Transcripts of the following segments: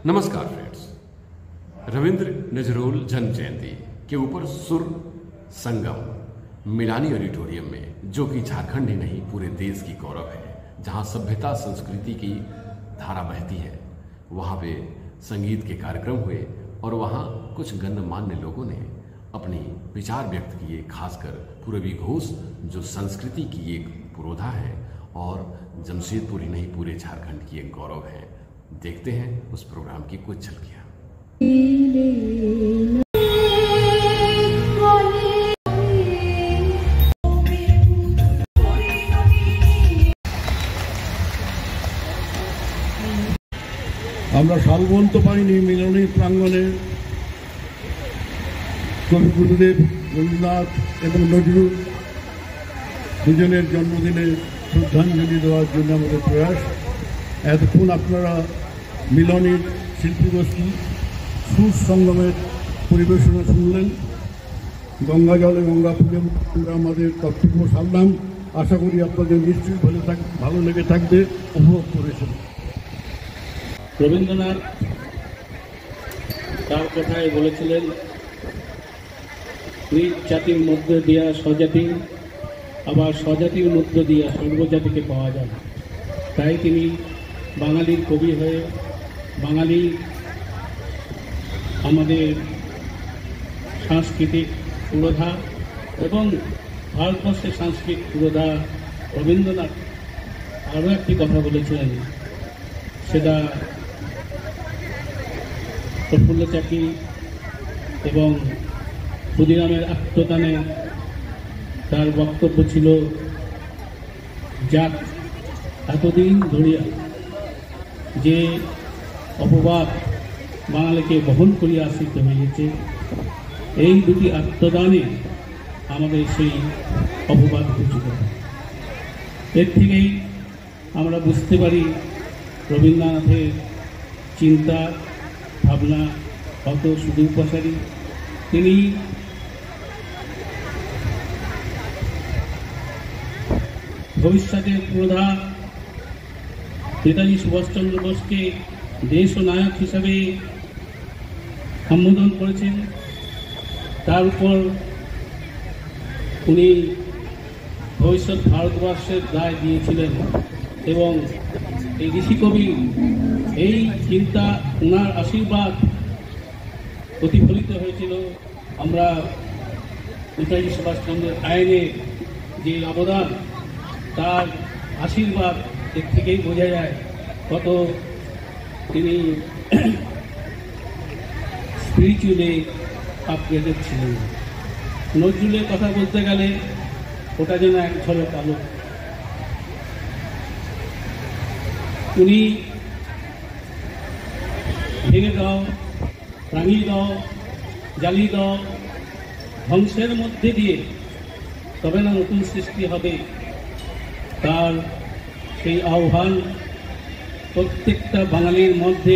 नमस्कार फ्रेंड्स। रविंद्र नजरोल जन्म जयंती के ऊपर सुर संगम मिलानी ऑडिटोरियम में, जो कि झारखंड ही नहीं पूरे देश की गौरव है, जहां सभ्यता संस्कृति की धारा बहती है, वहां पे संगीत के कार्यक्रम हुए और वहां कुछ गणमान्य लोगों ने अपनी विचार व्यक्त किए। खासकर पूर्वी घोष जो संस्कृति की एक पुरोधा है और जमशेदपुर ही नहीं पूरे झारखंड की एक गौरव है। देखते हैं उस प्रोग्राम की कुछ झलकियां। আমরা সালবন্ত পাইনি মিলনী প্রাঙ্গণে কবি গুরুদেব রবীন্দ্রনাথ এবং নজরুল দুজনের জন্মদিনে শ্রদ্ধাঞ্জলি দেওয়ার জন্য আমাদের প্রয়াস। এতক্ষণ আপনারা মিলনীর শিল্পীগোষ্ঠী সুর সঙ্গমের পরিবেশনা শুনলেন। গঙ্গা জলে গঙ্গা পুজো আমরা আমাদের কর্তব্য সারলাম। আশা করি আপনাদের নিশ্চয়ই ভালো লেগে থাকবে, উপভোগ করেছেন। রবীন্দ্রনাথ তার কথায় বলেছিলেন, নিজ জাতির মধ্যে দিয়া স্বজাতি, আবার স্বজাতির মধ্য দিয়া সর্বজাতিকে পাওয়া যায়। তাই তিনি বাঙালির কবি হয়ে বাঙালি আমাদের সাংস্কৃতিক পুরোধা এবং ভারতবর্ষের সাংস্কৃতিক পুরোধা রবীন্দ্রনাথ আরও একটি কথা বলেছিলেন, সেটা প্রফুল্ল চাকি এবং ক্ষুদিরামের আত্মদানে তার বক্তব্য ছিল, যাক এতদিন ধরিয়া যে অপবাদ বাঙালিকে বহন করিয়া আসিতে হইয়াছে, এই দুটি আত্মদানে আমাদের সেই অপবাদ ঘুচিত। এর থেকেই আমরা বুঝতে পারি রবীন্দ্রনাথের চিন্তা ভাবনা কত সুদূরপ্রসারী। তিনি ভবিষ্যতের প্রধা নেতাজি সুভাষচন্দ্র বোসকে দেশ ও নায়ক হিসাবে সম্বোধন করেছেন। তার উপর উনি ভবিষ্যৎ ভারতবর্ষের দায় দিয়েছিলেন এবং এই ঋষিকবি এই চিন্তা, ওনার আশীর্বাদ প্রতিফলিত হয়েছিল। আমরা নেতাজি সুভাষচন্দ্রের আইনে যে অবদান, তার আশীর্বাদ এর থেকেই বোঝা যায় কত তিনি স্পিরিচুয়ালি আপগ্রেডেড ছিলেন। নজরুলের কথা বলতে গেলে ওটা যেন এক ঝলক আলো। উনি ভেঙে দাও, রাঙিয়ে দাও, জ্বালিয়ে দাও, ধ্বংসের মধ্যে দিয়ে তবে না নতুন সৃষ্টি হবে, তার সেই আহ্বান প্রত্যেকটা বাঙালির মধ্যে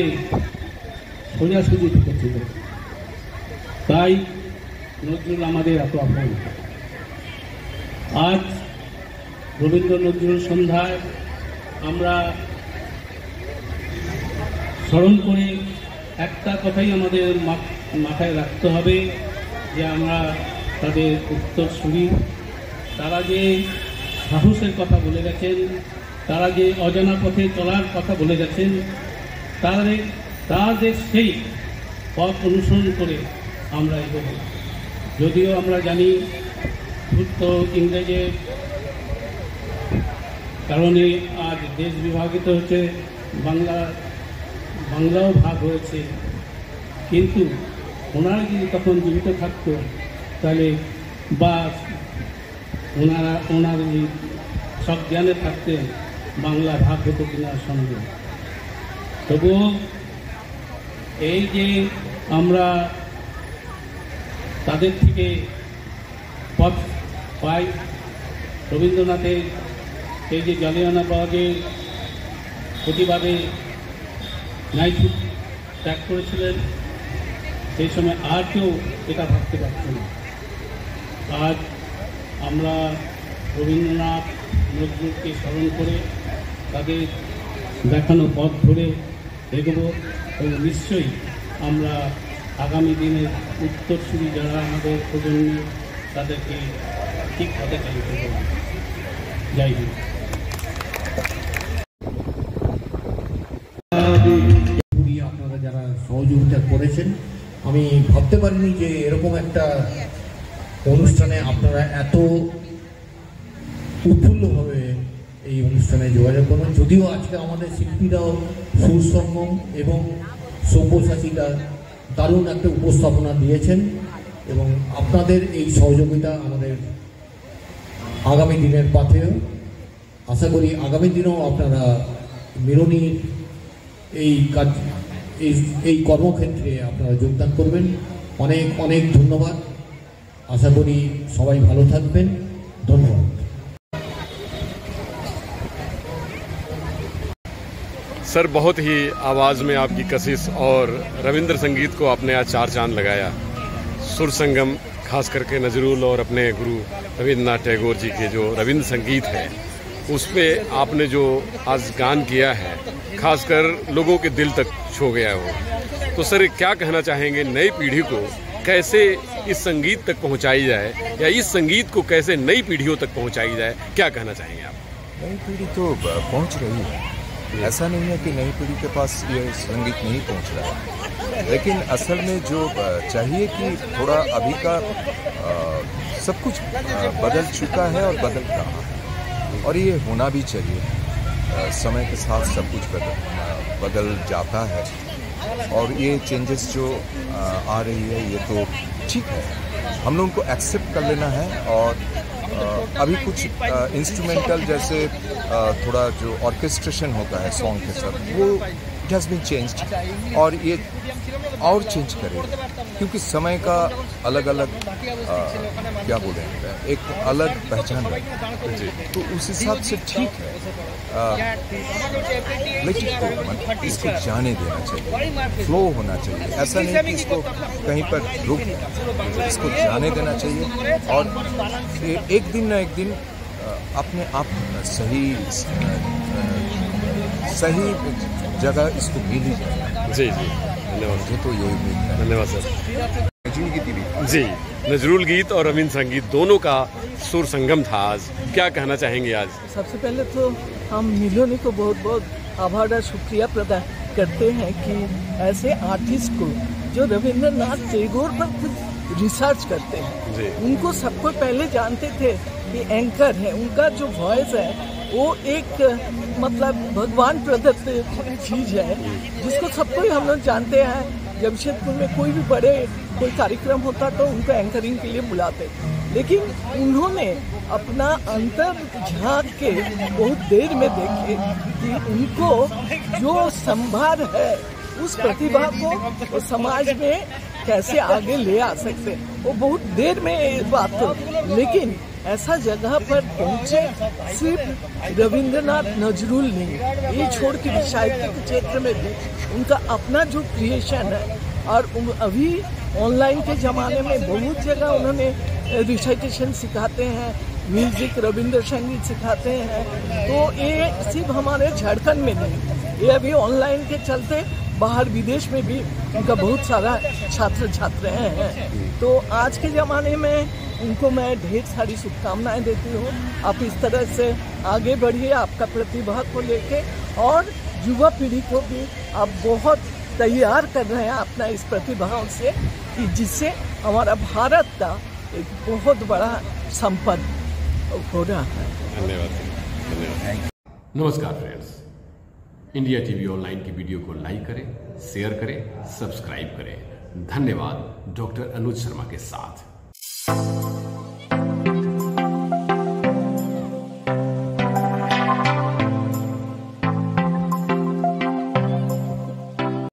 সোজাসুজি ঢুকেছিল। তাই নজরুল আমাদের এত আপন। আজ রবীন্দ্র নজরুল সন্ধ্যায় আমরা স্মরণ করে একটা কথাই আমাদের মাথায় রাখতে হবে, যে আমরা তাদের উত্তরসূরি। তারা যে সাহসের কথা বলে গেছেন, তারা যে অজানা পথে চলার কথা বলে গেছেন, তাদের সেই পথ অনুসরণ করে আমরা এগোব। যদিও আমরা জানি ধূর্ত ইংরেজের কারণে আজ দেশ বিভাগিত হচ্ছে, বাংলাও ভাগ হয়েছে, কিন্তু ওনারা যদি তখন জীবিত থাকতো তাহলে বা ওনার সব জ্ঞানে থাকতেন, বাংলা ভাগ হতো কিনার সঙ্গে। তবুও এই যে আমরা তাদের থেকে পথ পাই, রবীন্দ্রনাথের এই যে জালিয়ানওয়ালাবাগের প্রতিবাদে নাইটহুড ত্যাগ করেছিলেন, সেই সময় আর কেউ এটা ভাবতে পারত না। আজ আমরা রবীন্দ্রনাথ নজরুলকে স্মরণ করে তাদের দেখানো পথ ধরে এগোবো। তো নিশ্চয়ই আমরা আগামী দিনের উত্তরসূরি যারা আমাদের প্রজন্ম তাদেরকে ঠিক পথে চালিত করব। জয় হিন্দ। আপনারা যারা সহযোগিতা করেছেন, আমি ভাবতে পারিনি যে এরকম একটা অনুষ্ঠানে আপনারা এত উৎফুল্লভাবে এই অনুষ্ঠানে যোগাযোগ করবেন। যদিও আজকে আমাদের শিল্পীরাও সুর সঙ্গম এবং সব্যসাচীরা দারুণ একটা উপস্থাপনা দিয়েছেন এবং আপনাদের এই সহযোগিতা আমাদের আগামী দিনের পাথেয়। আশা করি আগামী দিনেও আপনারা মিলনীর এই কাজ এই কর্মক্ষেত্রে আপনারা যোগদান করবেন। অনেক অনেক ধন্যবাদ। আশা করি সবাই ভালো থাকবেন। ধন্যবাদ। सर, बहुत ही आवाज़ में आपकी कशिश और रविंद्र संगीत को आपने आज चार चांद लगाया। सुर संगम, खास करके नजरुल और अपने गुरु रविंद्रनाथ टैगोर जी के जो रविंद्र संगीत है उस पे आपने जो आज गान किया है, खासकर लोगों के दिल तक छू गया हो। तो सर, क्या कहना चाहेंगे नई पीढ़ी को कैसे इस संगीत तक पहुंचाई जाए, या इस संगीत को कैसे नई पीढ़ियों तक पहुंचाई जाए, क्या कहना चाहेंगे आप? नई पीढ़ी तो पहुंच रही है, ऐसा नहीं है कि नई पीढ़ी के पास ये संगीत नहीं पहुंच रहा है, लेकिन असल में जो चाहिए कि थोड़ा अभी का सब कुछ बदल चुका है और बदल रहा है, और ये होना भी चाहिए। समय के साथ सब कुछ बदल जाता है, और ये चेंजेस जो आ रही है ये तो ठीक है, हम लोग उनको एक्सेप्ट कर लेना है। और अभी कुछ इंस्ट्रूमेंटल जैसे थोड़ा जो ऑर्केस्ट्रेशन होता है सॉन्ग के साथ, वो इट हैज़ बीन चेंज्ड, और ये और चेंज करेगा, क्योंकि समय का अलग अलग क्या बोलें, एक अलग पहचान है, तो उस हिसाब से ठीक है। लेकिन इसको जाने देना चाहिए, फ्लो होना चाहिए, ऐसा नहीं कि इसको कहीं पर रुक, इसको जाने देना चाहिए, और एक दिन न एक दिन अपने आप सही जगह इसको मिल ही जाए। जी जी, धन्यवाद। मुझे तो यही उम्मीद है। धन्यवाद सर। जी, नजरुल गीत और रविंद्र संगीत दोनों का सुर संगम था आज। क्या कहना चाहेंगे आज? सबसे पहले तो हम मिलोनी को बहुत बहुत आभार और शुक्रिया प्रदान करते हैं कि ऐसे आर्टिस्ट को जो रविंद्रनाथ टैगोर पर खुद रिसर्च करते हैं, उनको सबको पहले जानते थे कि एंकर है, उनका जो वॉइस है वो एक मतलब भगवान प्रदत्त चीज है जिसको सबको ही हम लोग जानते हैं। जमशेदपुर में कोई भी कोई कार्यक्रम होता तो उनको एंकरिंग के लिए बुलाते, लेकिन उन्होंने अपना अंतर झांक के बहुत देर में देखे कि उनको जो संभार है उस प्रतिभा को वो समाज में कैसे आगे ले आ सकते, वो बहुत देर में बात हो, लेकिन ऐसा जगह पर पहुंचे सिर्फ रविंद्रनाथ नजरुल नहीं, ये छोड़ के साहित्य के क्षेत्र में भी उनका अपना जो क्रिएशन है, और अभी ऑनलाइन के ज़माने में बहुत जगह उन्होंने रिसाइटेशन सिखाते हैं, म्यूजिक रविंद्र संगीत सिखाते हैं। तो ये सिर्फ हमारे झारखंड में नहीं, ये अभी ऑनलाइन के चलते बाहर विदेश में भी उनका बहुत सारा छात्र छात्राएं हैं। तो आज के ज़माने में उनको मैं ढेर सारी शुभकामनाएं देती हूँ। आप इस तरह से आगे बढ़िए आपका प्रतिभा को लेके, और युवा पीढ़ी को भी आप बहुत तैयार कर रहे हैं अपना इस प्रतिभाओं से, कि जिससे हमारा भारत का एक बहुत बड़ा संपद हो रहा है। धन्यवाद। नमस्कार फ्रेंड्स, इंडिया टीवी ऑनलाइन की वीडियो को लाइक करें, शेयर करें, सब्सक्राइब करें। धन्यवाद डॉक्टर अनुज शर्मा के साथ।